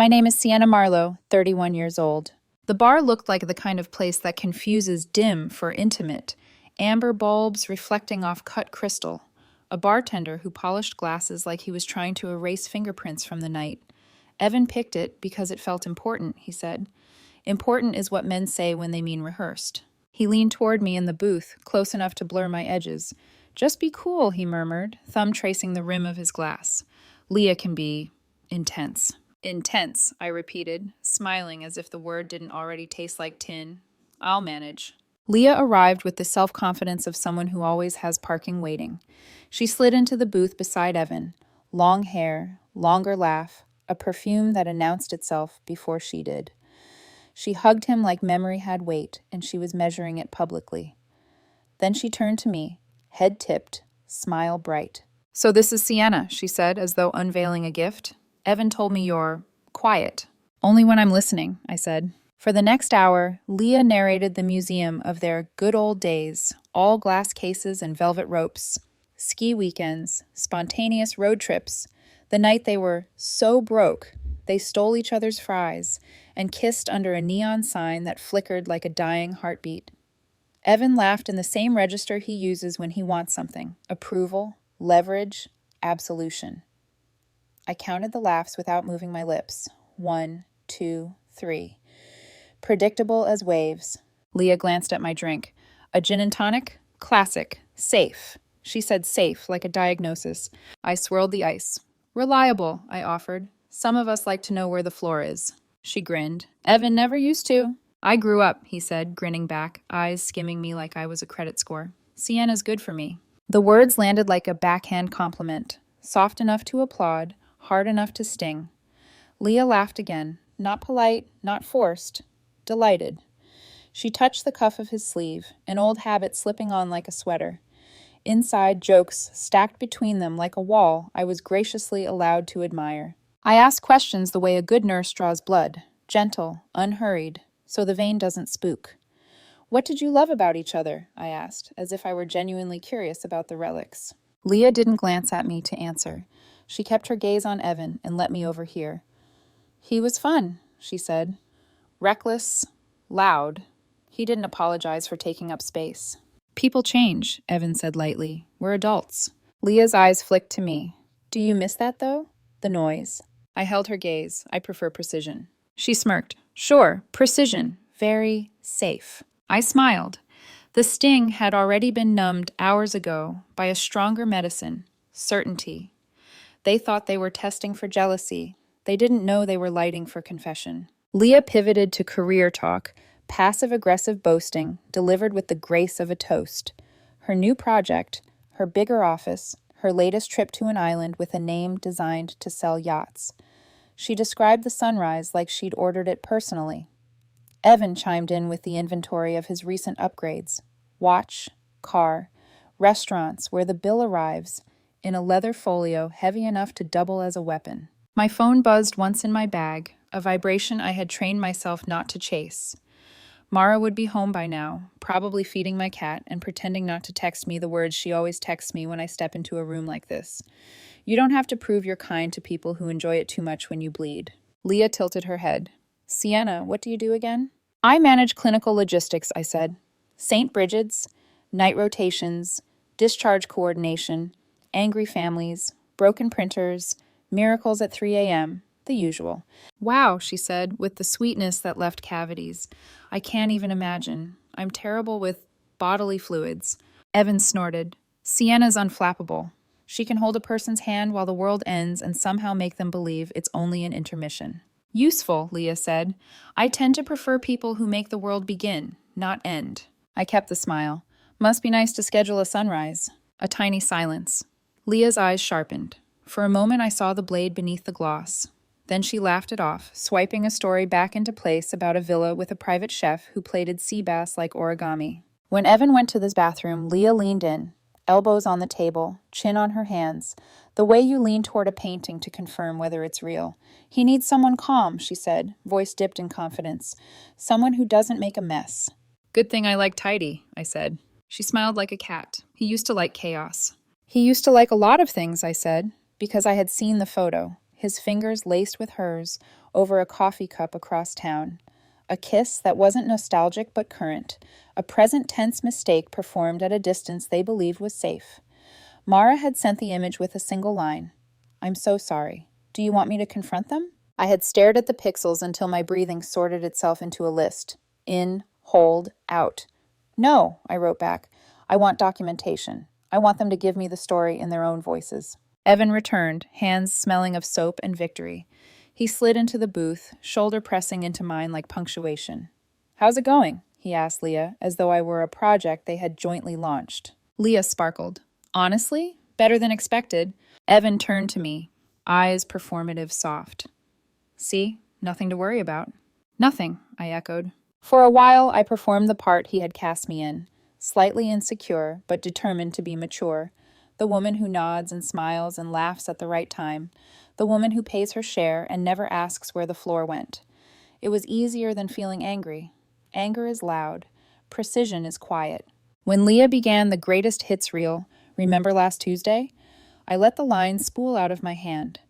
My name is Siena Marlowe, 31 years old. The bar looked like the kind of place that confuses dim for intimate, amber bulbs reflecting off cut crystal, a bartender who polished glasses like he was trying to erase fingerprints from the night. Evan picked it because it felt important, he said. Important is what men say when they mean rehearsed. He leaned toward me in the booth, close enough to blur my edges. Just be cool, he murmured, thumb tracing the rim of his glass. Leah can be intense. Intense, I repeated, smiling as if the word didn't already taste like tin. I'll manage. Leah arrived with the self-confidence of someone who always has parking waiting. She slid into the booth beside Evan. Long hair, longer laugh, a perfume that announced itself before she did. She hugged him like memory had weight, and she was measuring it publicly. Then she turned to me, head tipped, smile bright. "So this is Siena," she said, as though unveiling a gift. "Evan told me you're quiet." "Only when I'm listening," I said. For the next hour, Leah narrated the museum of their good old days, all glass cases and velvet ropes, ski weekends, spontaneous road trips, the night they were so broke they stole each other's fries and kissed under a neon sign that flickered like a dying heartbeat. Evan laughed in the same register he uses when he wants something: approval, leverage, absolution. I counted the laughs without moving my lips. 1, 2, 3. Predictable as waves. Leah glanced at my drink. "A gin and tonic? Classic. Safe." She said safe, like a diagnosis. I swirled the ice. "Reliable," I offered. "Some of us like to know where the floor is." She grinned. "Evan never used to." "I grew up," he said, grinning back, eyes skimming me like I was a credit score. "Siena's good for me." The words landed like a backhand compliment, soft enough to applaud, hard enough to sting. Leah laughed again, not polite, not forced, delighted. She touched the cuff of his sleeve, an old habit slipping on like a sweater. Inside, jokes stacked between them like a wall I was graciously allowed to admire. I asked questions the way a good nurse draws blood, gentle, unhurried, so the vein doesn't spook. "What did you love about each other?" I asked, as if I were genuinely curious about the relics. Leah didn't glance at me to answer. She kept her gaze on Evan and let me overhear. "He was fun," she said. "Reckless, loud. He didn't apologize for taking up space." "People change," Evan said lightly. "We're adults." Leah's eyes flicked to me. "Do you miss that, though? The noise?" I held her gaze. I prefer precision. She smirked. "Sure, precision. Very safe." I smiled. The sting had already been numbed hours ago by a stronger medicine: certainty. They thought they were testing for jealousy. They didn't know they were lighting for confession. Leah pivoted to career talk, passive-aggressive boasting, delivered with the grace of a toast. Her new project, her bigger office, her latest trip to an island with a name designed to sell yachts. She described the sunrise like she'd ordered it personally. Evan chimed in with the inventory of his recent upgrades: watch, car, restaurants where the bill arrives in a leather folio heavy enough to double as a weapon. My phone buzzed once in my bag, a vibration I had trained myself not to chase. Mara would be home by now, probably feeding my cat and pretending not to text me the words she always texts me when I step into a room like this. "You don't have to prove you're kind to people who enjoy it too much when you bleed." Leah tilted her head. "Siena, what do you do again?" "I manage clinical logistics," I said. "St. Bridget's, night rotations, discharge coordination, angry families, broken printers, miracles at 3 a.m., the usual." "Wow," she said, with the sweetness that left cavities. "I can't even imagine. I'm terrible with bodily fluids." Evan snorted. "Siena's unflappable. She can hold a person's hand while the world ends and somehow make them believe it's only an intermission." "Useful," Leah said. "I tend to prefer people who make the world begin, not end." I kept the smile. "Must be nice to schedule a sunrise." A tiny silence. Leah's eyes sharpened. For a moment I saw the blade beneath the gloss. Then she laughed it off, swiping a story back into place about a villa with a private chef who plated sea bass like origami. When Evan went to the bathroom, Leah leaned in, elbows on the table, chin on her hands, the way you lean toward a painting to confirm whether it's real. "He needs someone calm," she said, voice dipped in confidence. "Someone who doesn't make a mess." "Good thing I like tidy," I said. She smiled like a cat. "He used to like chaos." "He used to like a lot of things," I said, because I had seen the photo, his fingers laced with hers, over a coffee cup across town. A kiss that wasn't nostalgic but current, a present tense mistake performed at a distance they believed was safe. Mara had sent the image with a single line. "I'm so sorry. Do you want me to confront them?" I had stared at the pixels until my breathing sorted itself into a list. In, hold, out. "No," I wrote back. "I want documentation. I want them to give me the story in their own voices." Evan returned, hands smelling of soap and victory. He slid into the booth, shoulder pressing into mine like punctuation. "How's it going?" he asked Leah, as though I were a project they had jointly launched. Leah sparkled. "Honestly, better than expected." Evan turned to me, eyes performative soft. "See, nothing to worry about." "Nothing," I echoed. For a while, I performed the part he had cast me in, slightly insecure, but determined to be mature. The woman who nods and smiles and laughs at the right time. The woman who pays her share and never asks where the floor went. It was easier than feeling angry. Anger is loud. Precision is quiet. When Leah began the greatest hits reel, "Remember last Tuesday?" I let the lines spool out of my hand.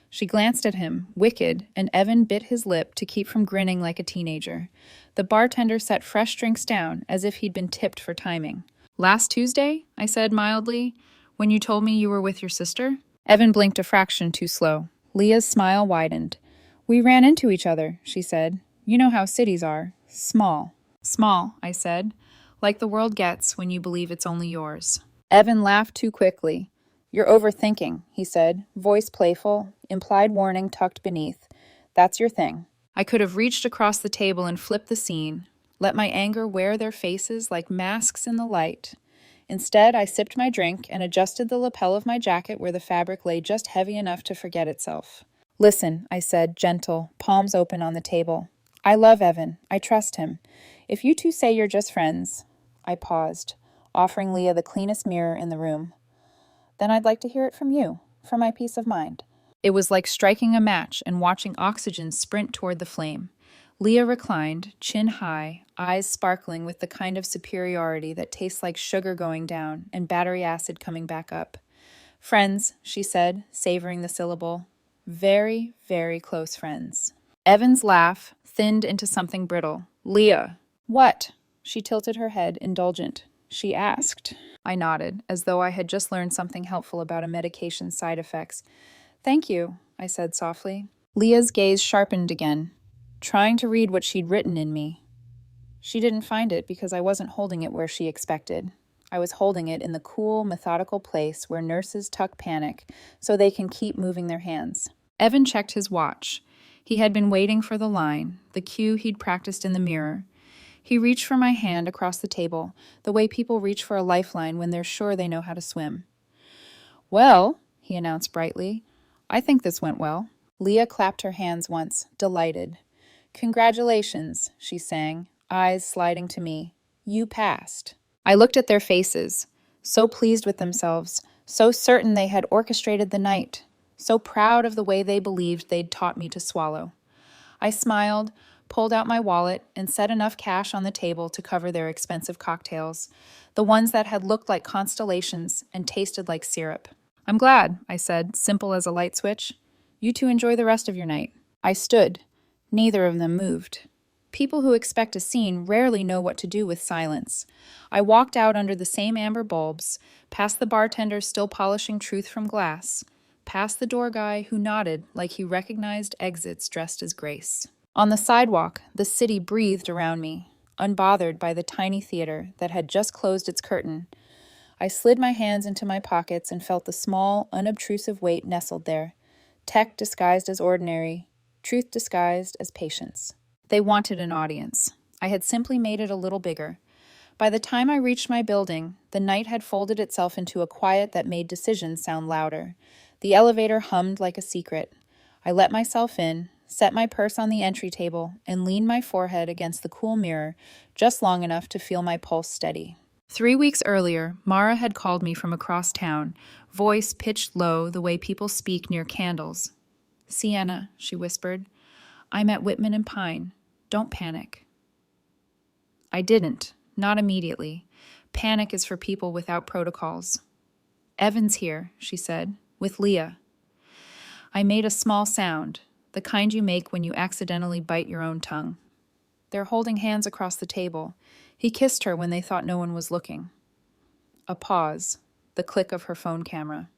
She glanced at him, wicked, and Evan bit his lip to keep from grinning like a teenager. The bartender set fresh drinks down, as if he'd been tipped for timing. "Last Tuesday?" I said mildly. "When you told me you were with your sister?" Evan blinked a fraction too slow. Leah's smile widened. "We ran into each other," she said. "You know how cities are. Small." "Small," I said. "Like the world gets when you believe it's only yours." Evan laughed too quickly. "You're overthinking," he said, voice playful, implied warning tucked beneath. "That's your thing." I could have reached across the table and flipped the scene, let my anger wear their faces like masks in the light. Instead, I sipped my drink and adjusted the lapel of my jacket where the fabric lay just heavy enough to forget itself. "Listen," I said, gentle, palms open on the table. "I love Evan. I trust him. If you two say you're just friends—" I paused, offering Leah the cleanest mirror in the room. "Then I'd like to hear it from you, for my peace of mind." It was like striking a match and watching oxygen sprint toward the flame. Leah reclined, chin high, eyes sparkling with the kind of superiority that tastes like sugar going down and battery acid coming back up. "Friends," she said, savoring the syllable. "Very, very close friends." Evan's laugh thinned into something brittle. "Leah." "What?" She tilted her head, indulgent. "She asked." I nodded, as though I had just learned something helpful about a medication's side effects. "Thank you," I said softly. Leah's gaze sharpened again, trying to read what she'd written in me. She didn't find it because I wasn't holding it where she expected. I was holding it in the cool, methodical place where nurses tuck panic so they can keep moving their hands. Evan checked his watch. He had been waiting for the line, the cue he'd practiced in the mirror. He reached for my hand across the table, the way people reach for a lifeline when they're sure they know how to swim. "Well," he announced brightly, "I think this went well." Leah clapped her hands once, delighted. "Congratulations," she sang, eyes sliding to me. "You passed." I looked at their faces, so pleased with themselves, so certain they had orchestrated the night, so proud of the way they believed they'd taught me to swallow. I smiled, pulled out my wallet, and set enough cash on the table to cover their expensive cocktails, the ones that had looked like constellations and tasted like syrup. "I'm glad," I said, simple as a light switch. "You two enjoy the rest of your night." I stood. Neither of them moved. People who expect a scene rarely know what to do with silence. I walked out under the same amber bulbs, past the bartender still polishing truth from glass, past the door guy who nodded like he recognized exits dressed as grace. On the sidewalk, the city breathed around me, unbothered by the tiny theater that had just closed its curtain. I slid my hands into my pockets and felt the small, unobtrusive weight nestled there. Tech disguised as ordinary, truth disguised as patience. They wanted an audience. I had simply made it a little bigger. By the time I reached my building, the night had folded itself into a quiet that made decisions sound louder. The elevator hummed like a secret. I let myself in, set my purse on the entry table, and leaned my forehead against the cool mirror just long enough to feel my pulse steady. 3 weeks earlier, Mara had called me from across town, voice pitched low the way people speak near candles. "Siena," she whispered, "I'm at Whitman and Pine. Don't panic." I didn't, not immediately. Panic is for people without protocols. "Evan's here," she said, "with Leah." I made a small sound, the the kind you make when you accidentally bite your own tongue. They're holding hands across the table. He kissed her when they thought no one was looking. A pause, the click of her phone camera.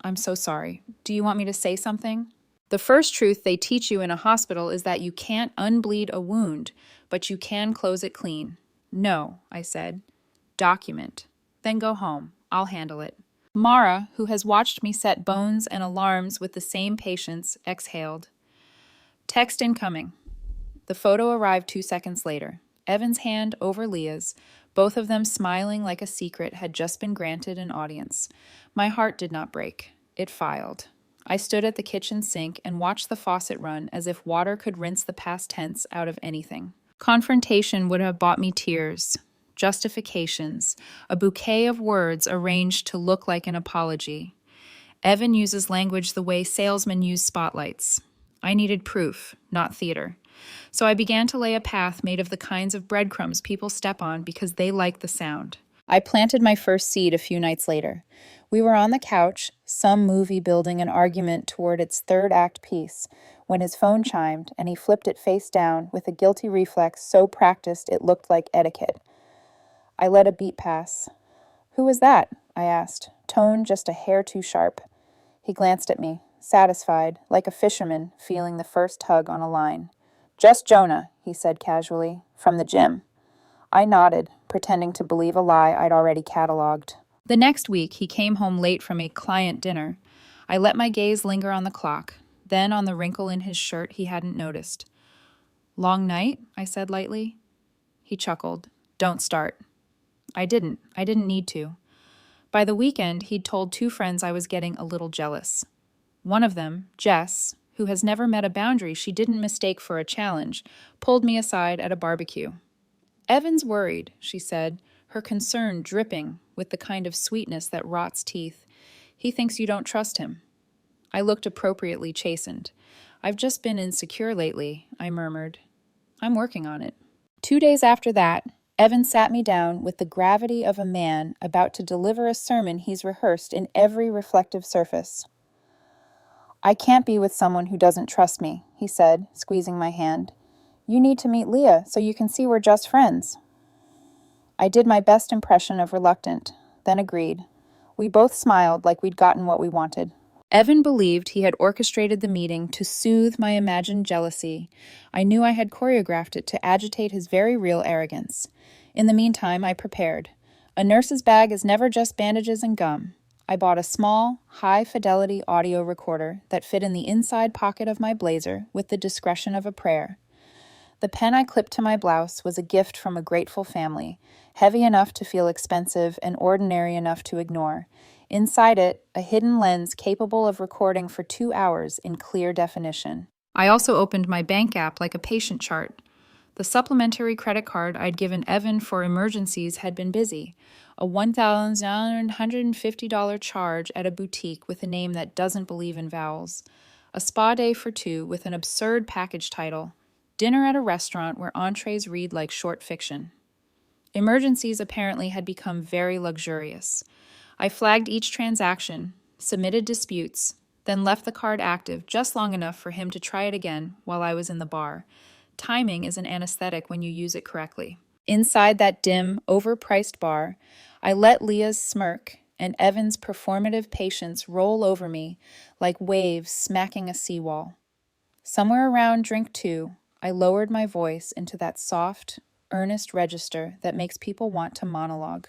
I'm so sorry. Do you want me to say something? The first truth they teach you in a hospital is that you can't unbleed a wound, but you can close it clean. No, I said. Document. Then go home. I'll handle it. Mara, who has watched me set bones and alarms with the same patience, exhaled. Text incoming. The photo arrived 2 seconds later. Evan's hand over Leah's, both of them smiling like a secret had just been granted an audience. My heart did not break. It filed. I stood at the kitchen sink and watched the faucet run as if water could rinse the past tense out of anything. Confrontation would have bought me tears, justifications, a bouquet of words arranged to look like an apology. Evan uses language the way salesmen use spotlights. I needed proof, not theater. So I began to lay a path made of the kinds of breadcrumbs people step on because they like the sound. I planted my first seed a few nights later. We were on the couch, some movie building an argument toward its third act piece, when his phone chimed and he flipped it face down with a guilty reflex so practiced it looked like etiquette. I let a beat pass. "Who was that?" I asked, tone just a hair too sharp. He glanced at me, satisfied, like a fisherman feeling the first tug on a line. "Just Jonah," he said casually, "from the gym." I nodded, pretending to believe a lie I'd already cataloged. The next week, he came home late from a client dinner. I let my gaze linger on the clock, then on the wrinkle in his shirt he hadn't noticed. "Long night?" I said lightly. He chuckled. "Don't start." I didn't need to. By the weekend, he'd told 2 friends I was getting a little jealous. One of them, Jess, who has never met a boundary she didn't mistake for a challenge, pulled me aside at a barbecue. "Evan's worried," she said, her concern dripping with the kind of sweetness that rots teeth. "He thinks you don't trust him." I looked appropriately chastened. "I've just been insecure lately," I murmured. "I'm working on it." 2 days after that, Evan sat me down with the gravity of a man about to deliver a sermon he's rehearsed in every reflective surface. "I can't be with someone who doesn't trust me," he said, squeezing my hand. "You need to meet Leah so you can see we're just friends." I did my best impression of reluctant, then agreed. We both smiled like we'd gotten what we wanted. Evan believed he had orchestrated the meeting to soothe my imagined jealousy. I knew I had choreographed it to agitate his very real arrogance. In the meantime, I prepared. A nurse's bag is never just bandages and gum. I bought a small, high-fidelity audio recorder that fit in the inside pocket of my blazer with the discretion of a prayer. The pen I clipped to my blouse was a gift from a grateful family, heavy enough to feel expensive and ordinary enough to ignore. Inside it, a hidden lens capable of recording for 2 hours in clear definition. I also opened my bank app like a patient chart. The supplementary credit card I'd given Evan for emergencies had been busy. A $1,950 charge at a boutique with a name that doesn't believe in vowels. A spa day for 2 with an absurd package title. Dinner at a restaurant where entrees read like short fiction. Emergencies apparently had become very luxurious. I flagged each transaction, submitted disputes, then left the card active just long enough for him to try it again while I was in the bar. Timing is an anesthetic when you use it correctly. Inside that dim, overpriced bar, I let Leah's smirk and Evan's performative patience roll over me like waves smacking a seawall. Somewhere around drink 2, I lowered my voice into that soft, earnest register that makes people want to monologue.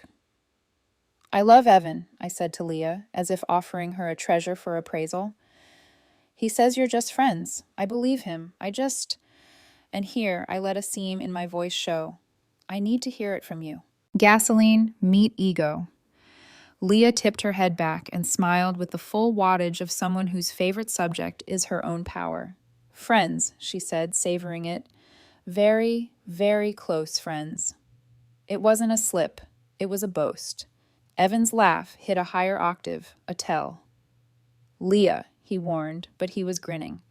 "I love Evan," I said to Leah, as if offering her a treasure for appraisal. "He says you're just friends. I believe him. And here I let a seam in my voice show. I need to hear it from you." Gasoline, meet ego. Leah tipped her head back and smiled with the full wattage of someone whose favorite subject is her own power. "Friends," she said, savoring it. "Very, very close friends." It wasn't a slip. It was a boast. Evan's laugh hit a higher octave, a tell. "Leah," he warned, but he was grinning.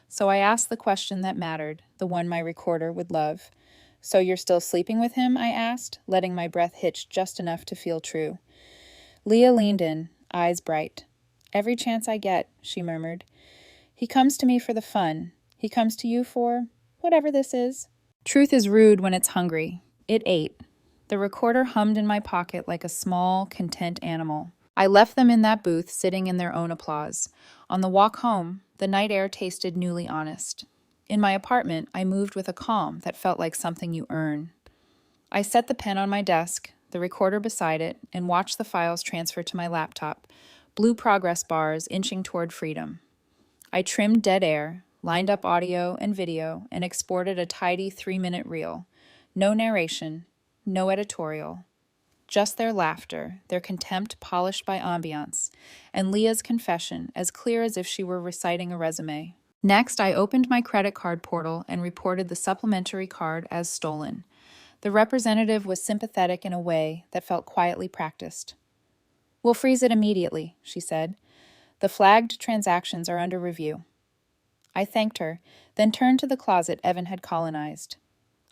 So I asked the question that mattered, the one my recorder would love. "So you're still sleeping with him?" I asked, letting my breath hitch just enough to feel true. Leah leaned in, eyes bright. "Every chance I get," she murmured. He comes to me for the fun. He comes to you for whatever this is. Truth is rude when it's hungry. It ate. The recorder hummed in my pocket like a small, content animal. I left them in that booth, sitting in their own applause. On the walk home, the night air tasted newly honest. In my apartment, I moved with a calm that felt like something you earn. I set the pen on my desk, the recorder beside it, and watched the files transfer to my laptop, blue progress bars inching toward freedom. I trimmed dead air, lined up audio and video, and exported a tidy 3-minute reel. No narration, no editorial. Just their laughter, their contempt polished by ambiance, and Leah's confession as clear as if she were reciting a resume. Next, I opened my credit card portal and reported the supplementary card as stolen. The representative was sympathetic in a way that felt quietly practiced. "We'll freeze it immediately," she said. "The flagged transactions are under review." I thanked her, then turned to the closet Evan had colonized.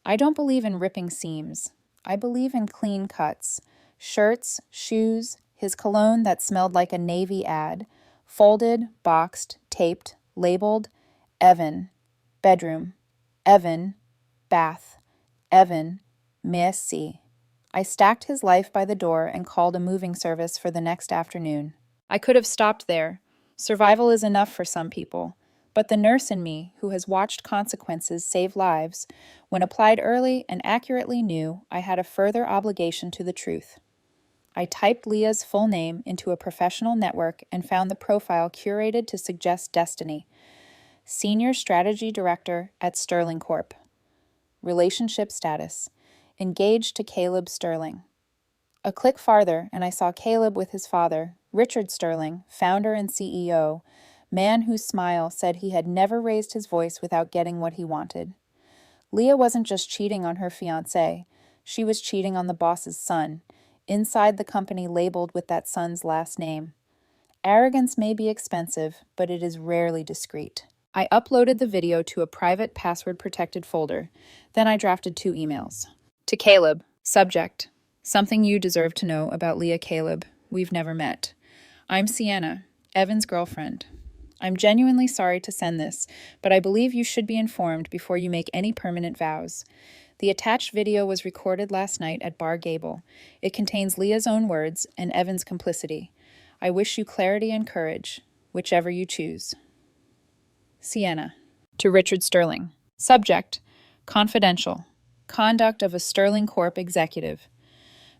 I don't believe in ripping seams. I believe in clean cuts. Shirts, shoes, his cologne that smelled like a Navy ad. Folded, boxed, taped, labeled, Evan, bedroom, Evan, bath, Evan, merci. I stacked his life by the door and called a moving service for the next afternoon. I could have stopped there. Survival is enough for some people. But the nurse in me, who has watched consequences save lives, when applied early and accurately knew I had a further obligation to the truth. I typed Leah's full name into a professional network and found the profile curated to suggest destiny. Senior Strategy Director at Sterling Corp. Relationship status. Engaged to Caleb Sterling. A click farther, and I saw Caleb with his father, Richard Sterling, founder and CEO, man whose smile said he had never raised his voice without getting what he wanted. Leah wasn't just cheating on her fiancé, she was cheating on the boss's son, inside the company labeled with that son's last name. Arrogance may be expensive, but it is rarely discreet. I uploaded the video to a private password-protected folder. Then I drafted 2 emails. To Caleb, subject, something you deserve to know about Leah Caleb. We've never met. I'm Siena, Evan's girlfriend. I'm genuinely sorry to send this, but I believe you should be informed before you make any permanent vows. The attached video was recorded last night at Bar Gable. It contains Leah's own words and Evan's complicity. I wish you clarity and courage, whichever you choose. Siena. To Richard Sterling. Subject, confidential. Conduct of a Sterling Corp executive.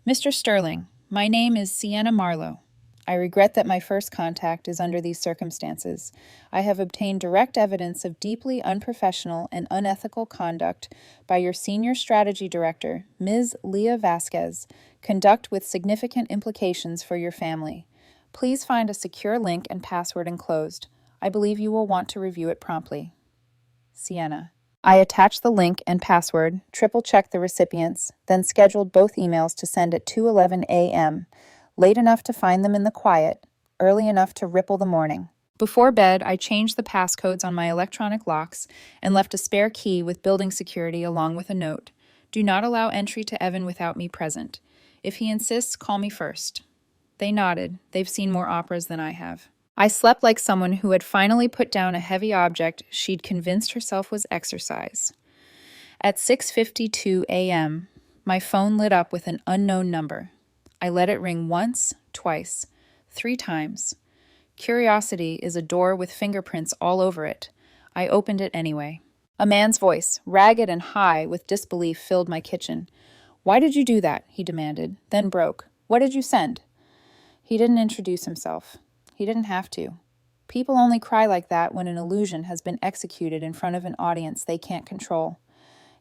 Mr. Sterling, my name is Siena Marlowe. I regret that my first contact is under these circumstances. I have obtained direct evidence of deeply unprofessional and unethical conduct by your Senior Strategy Director, Ms. Leah Vasquez, conduct with significant implications for your family. Please find a secure link and password enclosed. I believe you will want to review it promptly. Siena. I attached the link and password, triple-checked the recipients, then scheduled both emails to send at 2:11 a.m., late enough to find them in the quiet, early enough to ripple the morning. Before bed, I changed the passcodes on my electronic locks and left a spare key with building security along with a note. Do not allow entry to Evan without me present. If he insists, call me first. They nodded. They've seen more operas than I have. I slept like someone who had finally put down a heavy object she'd convinced herself was exercise. At 6:52 a.m., my phone lit up with an unknown number. I let it ring once, twice, 3 times. Curiosity is a door with fingerprints all over it. I opened it anyway. A man's voice, ragged and high with disbelief, filled my kitchen. "Why did you do that?" he demanded, then broke. "What did you send?" He didn't introduce himself. He didn't have to. People only cry like that when an illusion has been executed in front of an audience they can't control.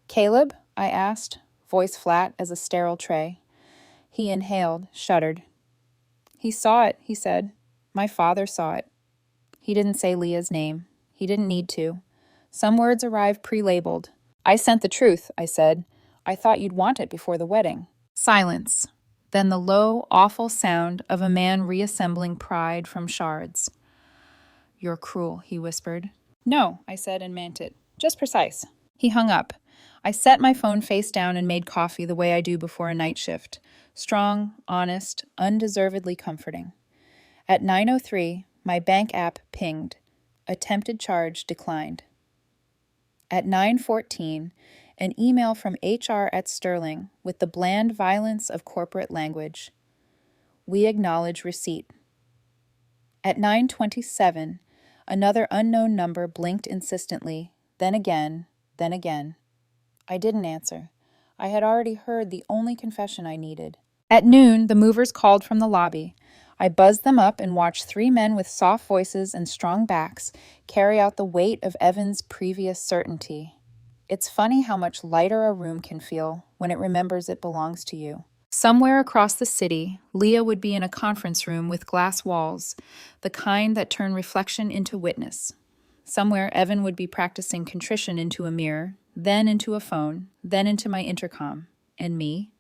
"Caleb?" I asked, voice flat as a sterile tray. He inhaled, shuddered. "He saw it," he said. "My father saw it." He didn't say Leah's name. He didn't need to. Some words arrived pre-labeled. "I sent the truth," I said. "I thought you'd want it before the wedding." Silence. Then the low, awful sound of a man reassembling pride from shards. "You're cruel," he whispered. "No," I said and meant it. "Just precise." He hung up. I set my phone face down and made coffee the way I do before a night shift. Strong, honest, undeservedly comforting. At 9:03, my bank app pinged. Attempted charge declined. At 9:14, an email from HR at Sterling with the bland violence of corporate language. We acknowledge receipt. At 9:27, another unknown number blinked insistently, then again, then again. I didn't answer. I had already heard the only confession I needed. At noon, the movers called from the lobby. I buzzed them up and watched three men with soft voices and strong backs carry out the weight of Evan's previous certainty. It's funny how much lighter a room can feel when it remembers it belongs to you. Somewhere across the city, Leah would be in a conference room with glass walls, the kind that turn reflection into witness. Somewhere, Evan would be practicing contrition into a mirror, then into a phone, then into my intercom. And me?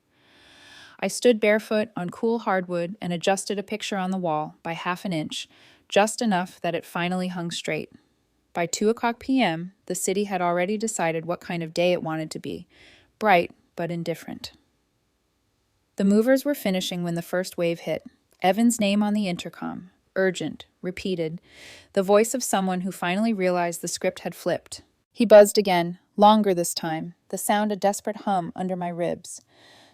I stood barefoot on cool hardwood and adjusted a picture on the wall by 1/2 inch, just enough that it finally hung straight. By 2:00 p.m., the city had already decided what kind of day it wanted to be. Bright, but indifferent. The movers were finishing when the first wave hit. Evan's name on the intercom. Urgent, repeated, the voice of someone who finally realized the script had flipped. He buzzed again, longer this time, the sound a desperate hum under my ribs.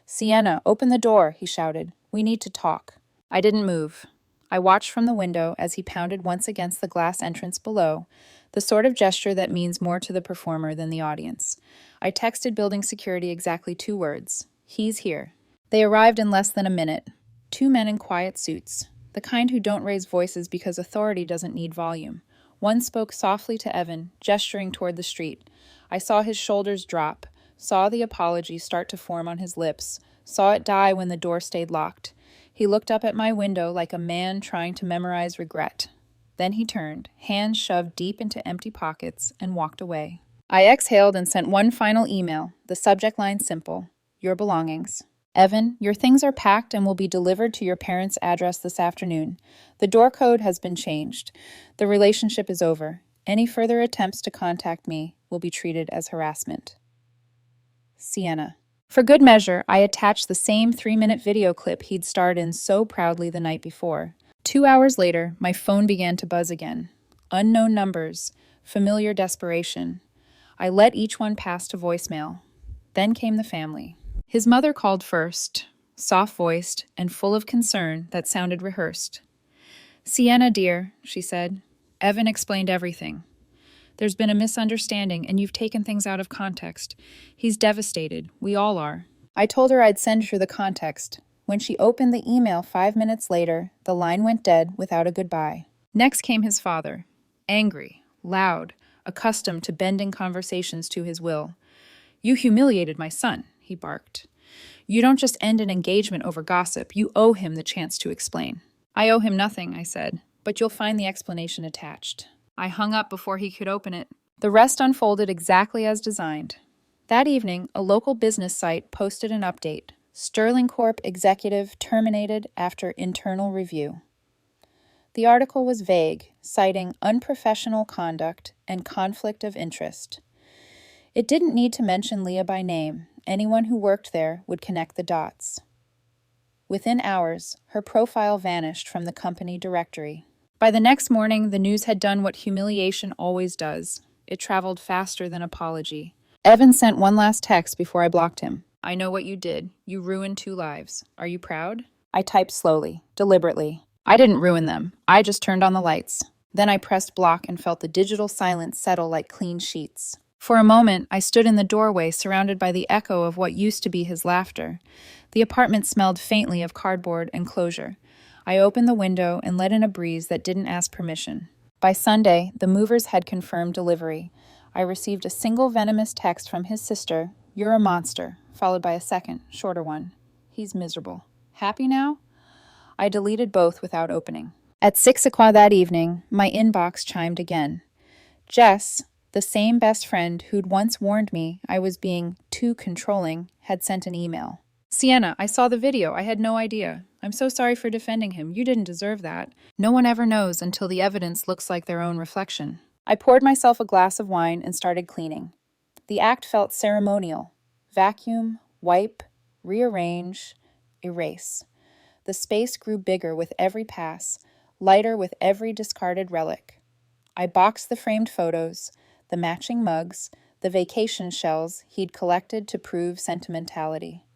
Siena, open the door, he shouted. We need to talk. I didn't move. I watched from the window as he pounded once against the glass entrance below, the sort of gesture that means more to the performer than the audience. I texted building security exactly 2 words. He's here. They arrived in less than a minute. 2 men in quiet suits, the kind who don't raise voices because authority doesn't need volume. One spoke softly to Evan, gesturing toward the street. I saw his shoulders drop, saw the apology start to form on his lips, saw it die when the door stayed locked. He looked up at my window like a man trying to memorize regret. Then he turned, hands shoved deep into empty pockets, and walked away. I exhaled and sent one final email, the subject line simple: your belongings. Evan, your things are packed and will be delivered to your parents' address this afternoon. The door code has been changed. The relationship is over. Any further attempts to contact me will be treated as harassment. Siena. For good measure, I attached the same 3-minute video clip he'd starred in so proudly the night before. 2 hours later, my phone began to buzz again. Unknown numbers, familiar desperation. I let each one pass to voicemail. Then came the family. His mother called first, soft-voiced and full of concern that sounded rehearsed. Siena, dear, she said. Evan explained everything. There's been a misunderstanding, and you've taken things out of context. He's devastated. We all are. I told her I'd send her the context. When she opened the email 5 minutes later, the line went dead without a goodbye. Next came his father. Angry, loud, accustomed to bending conversations to his will. You humiliated my son, he barked. You don't just end an engagement over gossip. You owe him the chance to explain. I owe him nothing, I said, but you'll find the explanation attached. I hung up before he could open it. The rest unfolded exactly as designed. That evening, a local business site posted an update. Sterling Corp executive terminated after internal review. The article was vague, citing unprofessional conduct and conflict of interest. It didn't need to mention Leah by name. Anyone who worked there would connect the dots. Within hours, her profile vanished from the company directory. By the next morning, the news had done what humiliation always does. It traveled faster than apology. Evan sent one last text before I blocked him. I know what you did. You ruined 2 lives. Are you proud? I typed slowly, deliberately. I didn't ruin them. I just turned on the lights. Then I pressed block and felt the digital silence settle like clean sheets. For a moment, I stood in the doorway surrounded by the echo of what used to be his laughter. The apartment smelled faintly of cardboard and closure. I opened the window and let in a breeze that didn't ask permission. By Sunday, the movers had confirmed delivery. I received a single venomous text from his sister, "You're a monster," followed by a second, shorter one. He's miserable. Happy now? I deleted both without opening. At 6:00 that evening, my inbox chimed again. Jess, the same best friend who'd once warned me I was being too controlling, had sent an email. Siena, I saw the video. I had no idea. I'm so sorry for defending him. You didn't deserve that. No one ever knows until the evidence looks like their own reflection. I poured myself a glass of wine and started cleaning. The act felt ceremonial. Vacuum, wipe, rearrange, erase. The space grew bigger with every pass, lighter with every discarded relic. I boxed the framed photos, the matching mugs, the vacation shells he'd collected to prove sentimentality.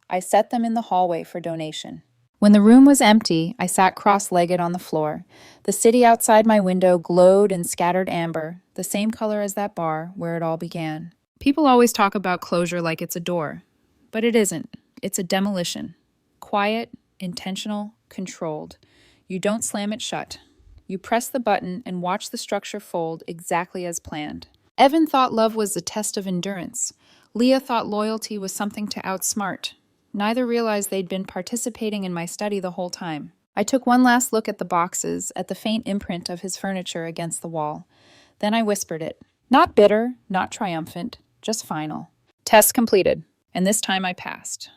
I set them in the hallway for donation. When the room was empty, I sat cross-legged on the floor. The city outside my window glowed in scattered amber, the same color as that bar where it all began. People always talk about closure like it's a door, but it isn't. It's a demolition. Quiet, intentional, controlled. You don't slam it shut. You press the button and watch the structure fold exactly as planned. Evan thought love was a test of endurance. Leah thought loyalty was something to outsmart. Neither realized they'd been participating in my study the whole time. I took one last look at the boxes, at the faint imprint of his furniture against the wall. Then I whispered it. Not bitter, not triumphant, just final. Test completed, and this time I passed.